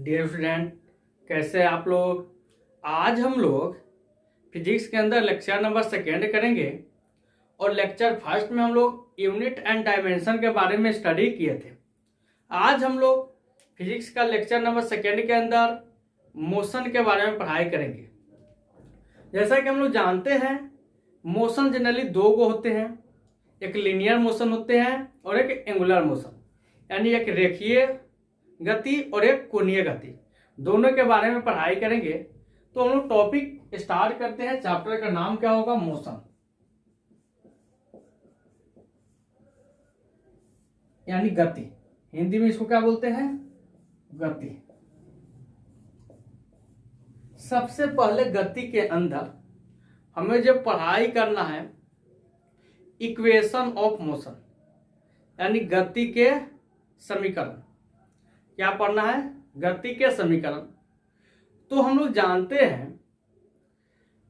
Dear student, कैसे हैं आप लोग। आज हम लोग फिजिक्स के अंदर लेक्चर नंबर 2 करेंगे और लेक्चर फर्स्ट में हम लोग यूनिट एंड डायमेंशन के बारे में स्टडी किए थे। आज हम लोग फिजिक्स का लेक्चर नंबर 2 के अंदर मोशन के बारे में पढ़ाई करेंगे। जैसा कि हम लोग जानते हैं, मोशन जनरली दो गो होते हैं, एक लीनियर मोशन होते हैं और एक एंगुलर मोशन, यानी एक रेखीय गति और एक कोणीय गति, दोनों के बारे में पढ़ाई करेंगे। तो हम लोग टॉपिक स्टार्ट करते हैं। चैप्टर का नाम क्या होगा? मोशन, यानी गति। हिंदी में इसको क्या बोलते हैं? गति। सबसे पहले गति के अंदर हमें जब पढ़ाई करना है इक्वेशन ऑफ मोशन, यानी गति के समीकरण। क्या पढ़ना है? गति के समीकरण। तो हम लोग जानते हैं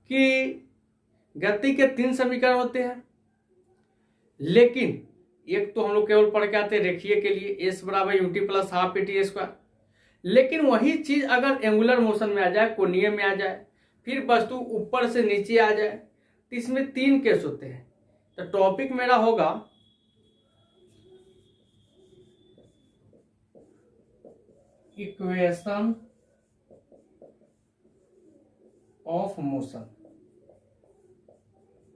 कि गति के 3 समीकरण होते हैं, लेकिन एक तो हम लोग केवल पढ़ के आते हैं रेखीय के लिए, s बराबर ut plus half pt square. लेकिन वही चीज अगर एंगुलर मोशन में आ जाए, कोणीय में आ जाए, फिर वस्तु ऊपर से नीचे आ जाए, तो इसमें 3 केस होते हैं। तो टॉपिक मेरा होगा इक्वेशन ऑफ मोशन।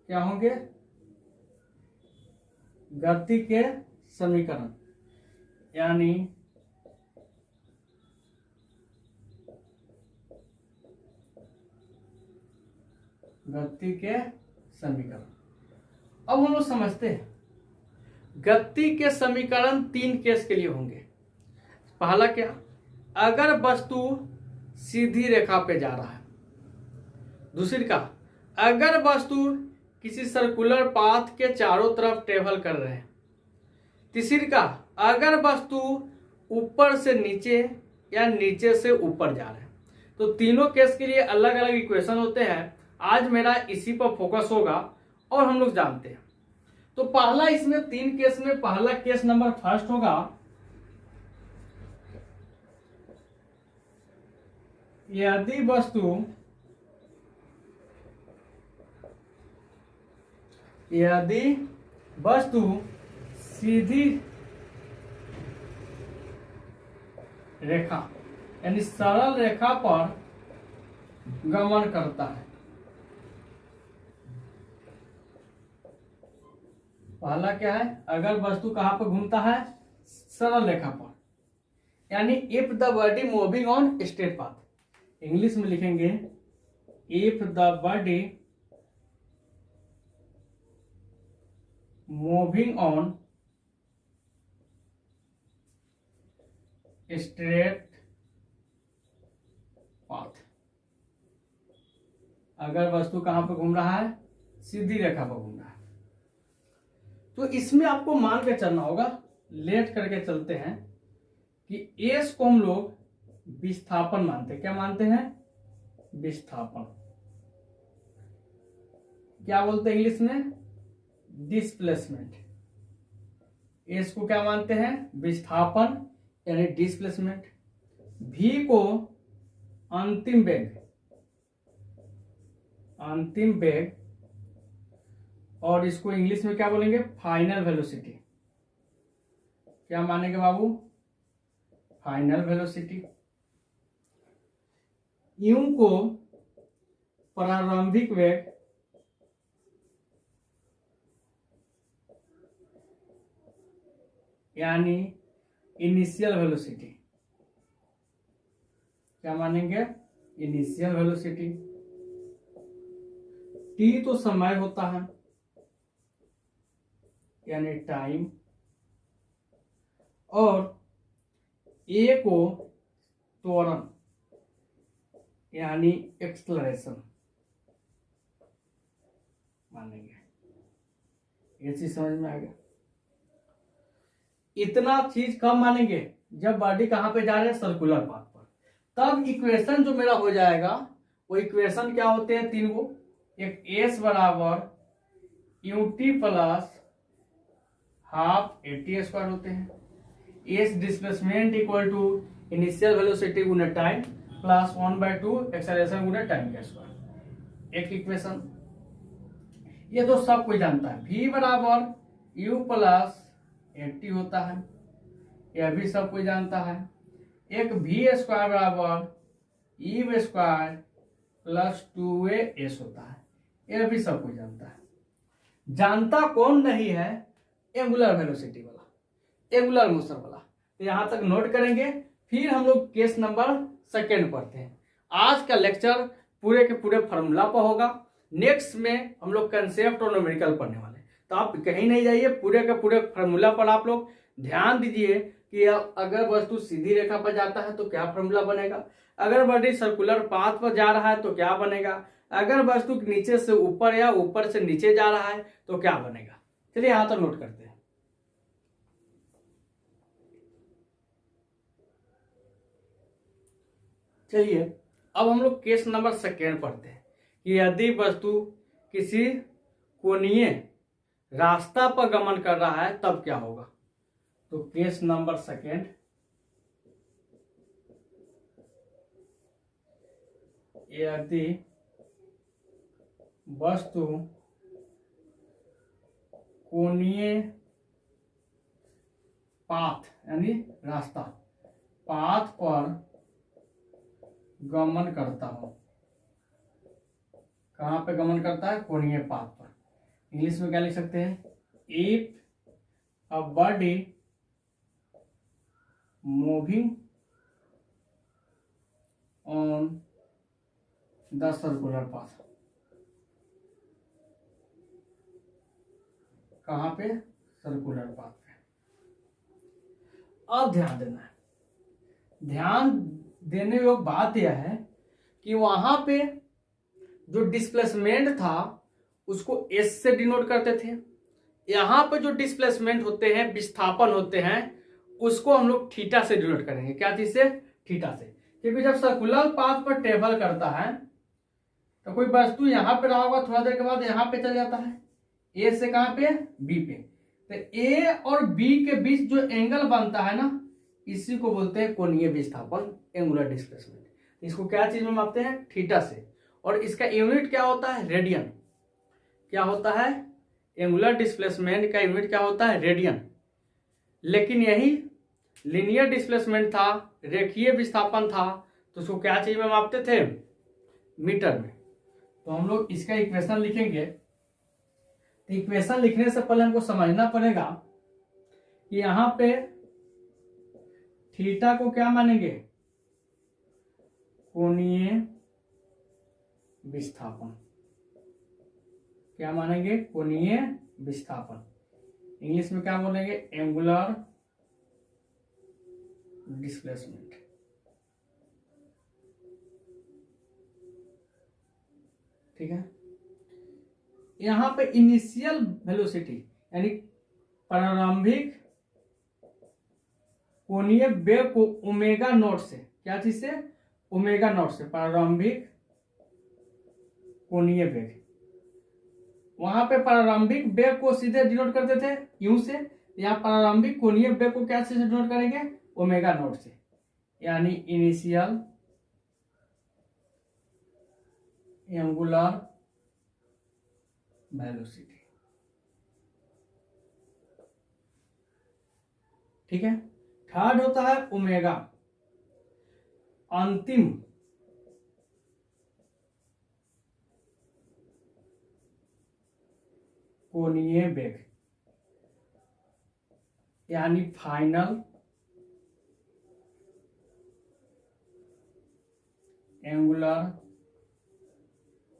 क्या होंगे? गति के समीकरण, यानी गति के समीकरण। अब हम लोग समझते हैं गति के समीकरण 3 केस के लिए होंगे। पहला क्या? अगर वस्तु सीधी रेखा पे जा रहा है। दूसरी का, अगर वस्तु किसी सर्कुलर पाथ के चारों तरफ ट्रेवल कर रहे हैं। तीसरी का, अगर वस्तु ऊपर से नीचे या नीचे से ऊपर जा रहे हैं। तो तीनों केस के लिए अलग अलग इक्वेशन होते हैं। आज मेरा इसी पर फोकस होगा और हम लोग जानते हैं। तो पहला इसमें 3 केस में पहला केस नंबर फर्स्ट होगा, यदि वस्तु सीधी रेखा यानी सरल रेखा पर गमन करता है। पहला क्या है? अगर वस्तु कहां पर घूमता है? सरल रेखा पर, यानी if the body moving on straight path. English में लिखेंगे if the body moving on straight path. अगर वस्तु कहां पर घूम रहा है? सीधी रेखा पर घूम रहा है। तो इसमें आपको मान के चलना होगा, लेट करके चलते हैं कि एस को हम लोग विस्थापन मानते हैं। क्या मानते हैं? विस्थापन। क्या बोलते हैं इंग्लिश में? डिस्प्लेसमेंट। एस को क्या मानते हैं? विस्थापन यानी डिस्प्लेसमेंट। भी को अंतिम वेग, और इसको इंग्लिश में क्या बोलेंगे? Final velocity. क्या मानेंगे बाबू? Final velocity. यू को प्रारंभिक वेग, यानी इनिशियल वेलोसिटी। क्या मानेंगे? Initial velocity. टी तो समय होता है, यानी टाइम, और ए को त्वरण यानी एक्सलरेशन मानेंगे। ये चीज समझ में आ गया? इतना चीज कब मानेंगे? जब बॉडी कहां पे जा रहे हैं? सर्कुलर पाथ पर। तब इक्वेशन जो मेरा हो जाएगा, वो इक्वेशन क्या होते हैं? 3 गो। एक एस बराबर यूटी प्लस हाफ 80 स्क्वायर होते हैं। S displacement equal to initial velocity गुना टाइम प्लस 1/2 एक्सेलरेशन गुना टाइम का स्क्वायर। एक इक्वेशन, ये तो सब कोई जानता है, v बराबर u प्लस at होता है, यह भी सब कोई जानता है। एक v स्क्वायर बराबर e स्क्वायर प्लस 2as होता है, यह भी सब कोई जानता है। जानता कौन नहीं है? एंगुलर वेलोसिटी वाला, एंगुलर मोशन वाला। तो यहां तक नोट करेंगे, फिर हम लोग केस नंबर सेकेंड पढ़ते हैं। आज का लेक्चर पूरे के पूरे फार्मूला पर होगा, नेक्स्ट में हम लोग कंसेप्ट और न्यूमेरिकल पढ़ने वाले हैं। तो आप कहीं नहीं जाइए, पूरे के पूरे फार्मूला पर आप लोग ध्यान दीजिए कि अगर वस्तु सीधी रेखा पर जाता है तो क्या फार्मूला बनेगा, अगर बॉडी सर्कुलर पाथ पर जा रहा है तो क्या बनेगा, अगर वस्तु नीचे से ऊपर या ऊपर से नीचे जा रहा है तो क्या बनेगा। चलिए यहां तक नोट करते हैं। चलिए अब हम लोग केस नंबर सेकेंड पढ़ते हैं कि यदि वस्तु किसी कोणीय रास्ता पर गमन कर रहा है तब क्या होगा। तो केस नंबर सेकेंड, यदि वस्तु कोणीय पाथ यानी रास्ता, पाथ पर गमन करता हो। कहां पे गमन करता है? कोणीय पाथ पर। इंग्लिश में क्या लिख सकते हैं? If a body moving on the circular path. कहां पे? सर्कुलर पाथ पे। अब ध्यान देना है, ध्यान देने योग्य बात यह है कि वहां पे जो डिस्प्लेसमेंट था उसको s से डिनोट करते थे। यहां पे जो डिस्प्लेसमेंट होते हैं, विस्थापन होते हैं, उसको हम लोग थीटा से डिनोट करेंगे। क्या चीज से? थीटा से। क्योंकि जब सर्कुलर पाथ पर ट्रेवल करता है तो कोई वस्तु यहां पे रहा होगा, थोड़ा देर के बाद यहां पे चल जाता है, ए से कहां पे? बी पे। तो ए और बी के बीच जो एंगल बनता है ना, इसी को बोलते हैं कोणीय विस्थापन, एंगुलर डिस्प्लेसमेंट। इसको क्या चीज में मापते हैं? थीटा से। और इसका यूनिट क्या होता है? रेडियन। क्या होता है? एंगुलर डिस्प्लेसमेंट का यूनिट क्या होता है? रेडियन। लेकिन यही लीनियर डिस्प्लेसमेंट था, रेखीय विस्थापन था, तो उसको क्या चीज में मापते थे? मीटर में। तो हम लोग इसका इक्वेशन लिखेंगे। तो इक्वेशन लिखने से पहले हमको समझना पड़ेगा कि यहां पे थीटा को क्या मानेंगे? कोणीय विस्थापन। क्या मानेंगे? कोणीय विस्थापन। इंग्लिश में क्या बोलेंगे? Angular displacement. ठीक है। यहां पे इनिशियल वेलोसिटी यानी प्रारंभिक कोणीय वेग को ओमेगा नॉट से, क्या चीज से? ओमेगा नॉट से, प्रारंभिक कोणीय वेग। वहां पे प्रारंभिक वेग को सीधे डिनोट करते थे यू से, यहाँ प्रारंभिक कोणीय वेग को क्या से डिनोट करेंगे? ओमेगा नॉट से, यानी इनिशियल एंगुलर वेलोसिटी। ठीक है। थर्ड होता है ओमेगा, अंतिम कोणीय वेग यानी फाइनल एंगुलर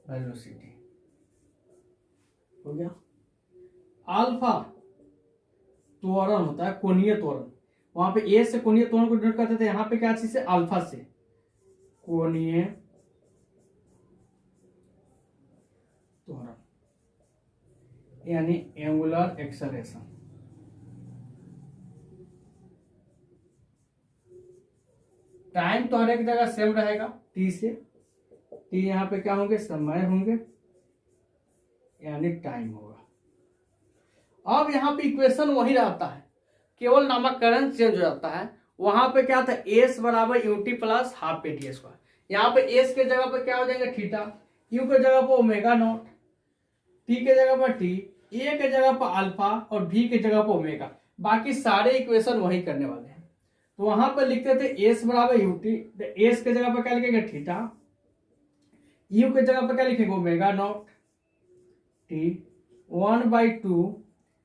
वेलोसिटी। हो गया। अल्फा त्वरण होता है, कोणीय त्वरण। वहां पे ए से कोणीय त्वरण को डिनोट करते थे, यहां पे क्या चीज से? अल्फा से, कोणीय त्वरण यानी एंगुलर एक्सेलरेशन। टाइम तो हर एक जगह सेम रहेगा, टी से। टी यहां पे क्या होंगे? समय होंगे, यानी टाइम होगा। अब यहां पे इक्वेशन वही रहता है, केवल नामकरण चेंज हो जाता है। वहां पे क्या था, एस बराबर यूटी प्लस हाफ पे टी स्क्वायर। यहाँ पे एस के जगह पे क्या हो जाएगा थीटा, यू के जगह पर ओमेगा नॉट, टी के जगह पर टी, ए के जगह पर अल्फा और भी के जगह पर ओमेगा। बाकी सारे इक्वेशन वही करने वाले हैं। तो वहां पर लिखते थे एस बराबर यूटी, एस के जगह पर क्या लिखेंगे थीटा, यू के जगह पर क्या लिखेंगे ओमेगा नॉट टी 1/2,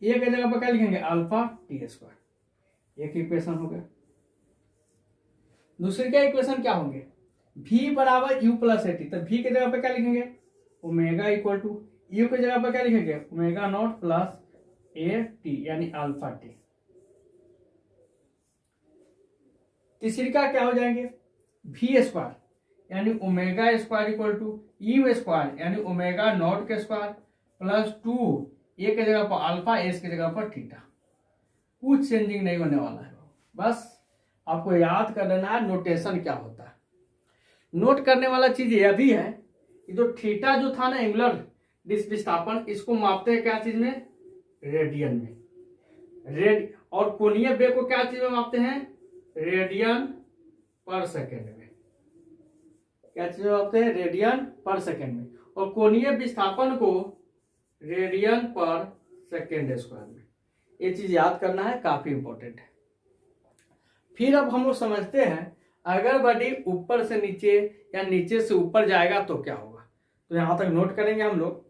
ए के जगह पर क्या लिखेंगे अल्फा टी स्क्वायर। एक इक्वेशन हो गया। दूसरी क्या इक्वेशन क्या होंगे, v बराबर यू प्लस ए टी, तो v के जगह पर क्या लिखेंगे ओमेगा इक्वल टू, यू की जगह पर क्या लिखेंगे omega naught plus A T यानी अल्फा टी। तीसरी का क्या हो जाएंगे वी स्क्वायर यानी omega square equal to U square यानी ओमेगा नॉट के स्क्वायर प्लस 2 ए के जगह पर अल्फा, एस के जगह पर थीटा। कुछ चेंजिंग नहीं होने वाला है, बस आपको याद कर लेना है नोटेशन क्या होता है। नोट करने वाला चीज यह भी है कि जो थीटा जो था ना एंगुलर विस्थापन, इसको मापते हैं क्या चीज में, रेडियन में। और कोणीय वेग को क्या चीज में मापते हैं, रेडियन पर सेकेंड में। क्या चीज में मापते हैं, रेडियन पर सेकेंड में। और कोणीय विस्थापन को रेडियन पर सेकेंड स्क्वायर में। ये चीज याद करना है, काफी इंपॉर्टेंट है। फिर अब हम लोग समझते हैं अगर बॉडी ऊपर से नीचे या नीचे से ऊपर जाएगा तो क्या होगा। तो यहां तक नोट करेंगे हम लोग।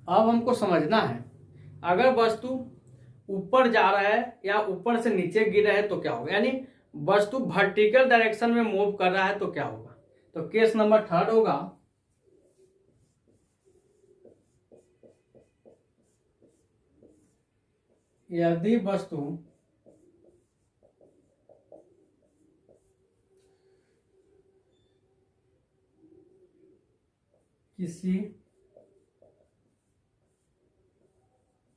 अब हमको समझना है अगर वस्तु ऊपर जा रहा है या ऊपर से नीचे गिर रहा है तो क्या होगा, यानी वस्तु वर्टिकल डायरेक्शन में मूव कर रहा है तो क्या होगा। तो केस नंबर 3 होगा, यदि वस्तु किसी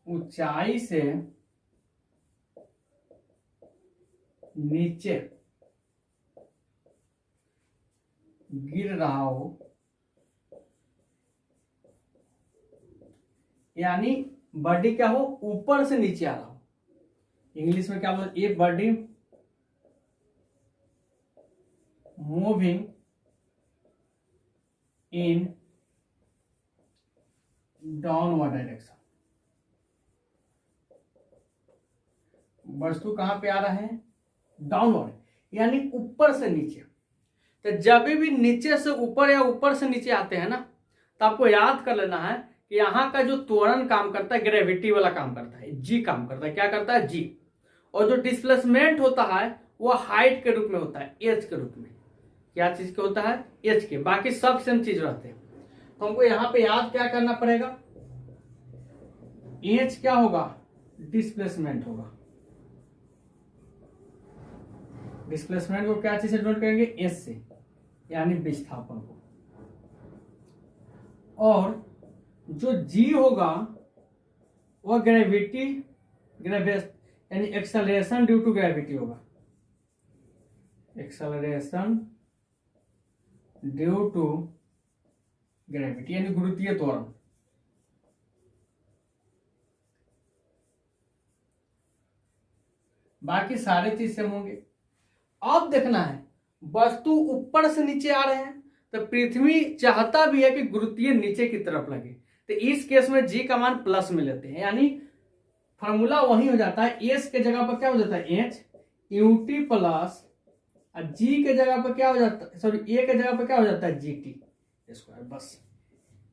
ऊंचाई से नीचे गिर रहा हो, यानी बॉडी क्या हो ऊपर से नीचे आ रहा हो। इंग्लिश में क्या बोलते, a body moving in downward direction. वस्तु कहां पे आ रहा है, डाउनवर्ड यानी ऊपर से नीचे। तो जब भी नीचे से ऊपर या ऊपर से नीचे आते हैं ना, तो आपको याद कर लेना है कि यहाँ का जो त्वरण काम करता है, ग्रेविटी वाला काम करता है, जी काम करता है। क्या करता है, जी। और जो डिस्प्लेसमेंट होता है वो हाइट के रूप में होता है, एच के रूप में। क्या चीज के होता है, एच के। बाकी सब सेम चीज रहते हैं। तो हमको यहाँ पे याद क्या करना पड़ेगा, एच क्या होगा, डिस्प्लेसमेंट होगा। डिस्प्लेसमेंट को क्या चीज से नोट करेंगे, एस से, यानी विस्थापन को। और जो जी होगा वह ग्रेविटी यानी एक्सेलरेशन ड्यू टू ग्रेविटी होगा। एक्सेलरेशन ड्यू टू ग्रेविटी यानी गुरुत्वीय त्वरण। बाकी सारे चीज सेम होंगे। अब देखना है वस्तु ऊपर से नीचे आ रहे हैं तो पृथ्वी चाहता भी है कि गुरुत्वीय नीचे की तरफ लगे। तो इस केस में जी का मान प्लस में लेते हैं, यानी फॉर्मूला वही हो जाता है। एस के जगह पर क्या हो जाता है, एच यूटी प्लस जी के जगह पर क्या हो जाता है, सॉरी ए के जगह पर क्या हो जाता है, जी टी स्क्वायर। बस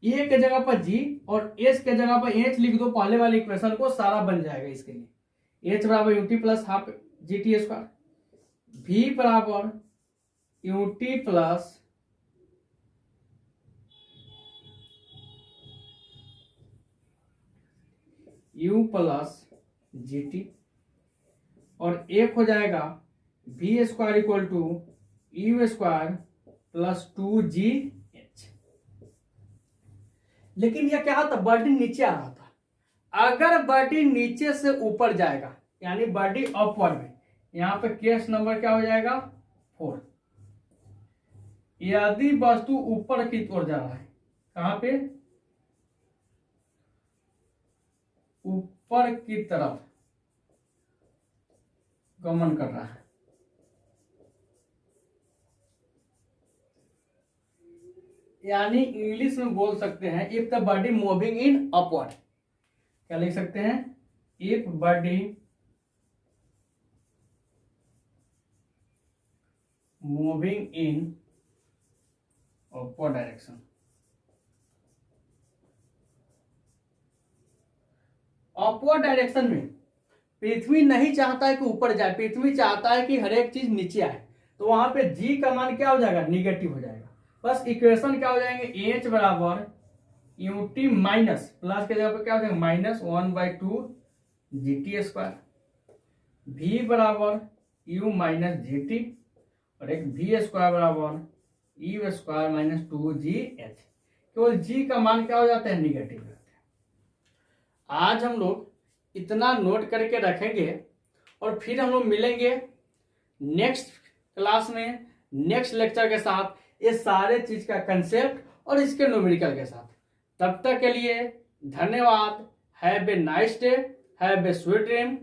ए के जगह पर जी और एस के जगह पर एच लिख दो, पहले वाले इक्वेशन को सारा बन जाएगा। इसके लिए एच बराबर UT plus half G T square, v बराबर UT plus U plus G T, और एक हो जाएगा v square equal to U square plus 2g h। लेकिन यह क्या था, बॉडी नीचे आ रहा था। अगर बॉडी नीचे से ऊपर जाएगा यानी बॉडी अपवर्ड में, यहां पे केस नंबर क्या हो जाएगा, 4। यदि वस्तु ऊपर की ओर जा रहा है, कहां पे, ऊपर की तरफ गमन कर रहा है, यानी इंग्लिश में बोल सकते हैं if the body moving in upward, क्या लिख सकते हैं, if body moving in upward direction. Upward direction में पृथ्वी नहीं चाहता है कि ऊपर जाए, पृथ्वी चाहता है कि हर एक चीज नीचे आए, तो वहां पे जी का मान क्या हो जाएगा, निगेटिव हो जाएगा। बस इक्वेशन क्या हो जाएंगे, एच बराबर यू टी माइनस, प्लस के जगह पे क्या हो जाएगा -1/2 जी टी स्क्वायर, भी बराबर यू माइनस जी टी, और एक भी स्क्वायर बराबर यू स्क्वायर माइनस 2GH। केवल जी का मान क्या हो जाता है, निगेटिव रहता है। आज हम लोग इतना नोट करके रखेंगे और फिर हम लोग मिलेंगे नेक्स्ट क्लास में, नेक्स्ट लेक्चर के साथ, ये सारे चीज का कंसेप्ट और इसके न्यूमेरिकल के साथ। तब तक के लिए धन्यवाद। Have a nice day, have a sweet dream.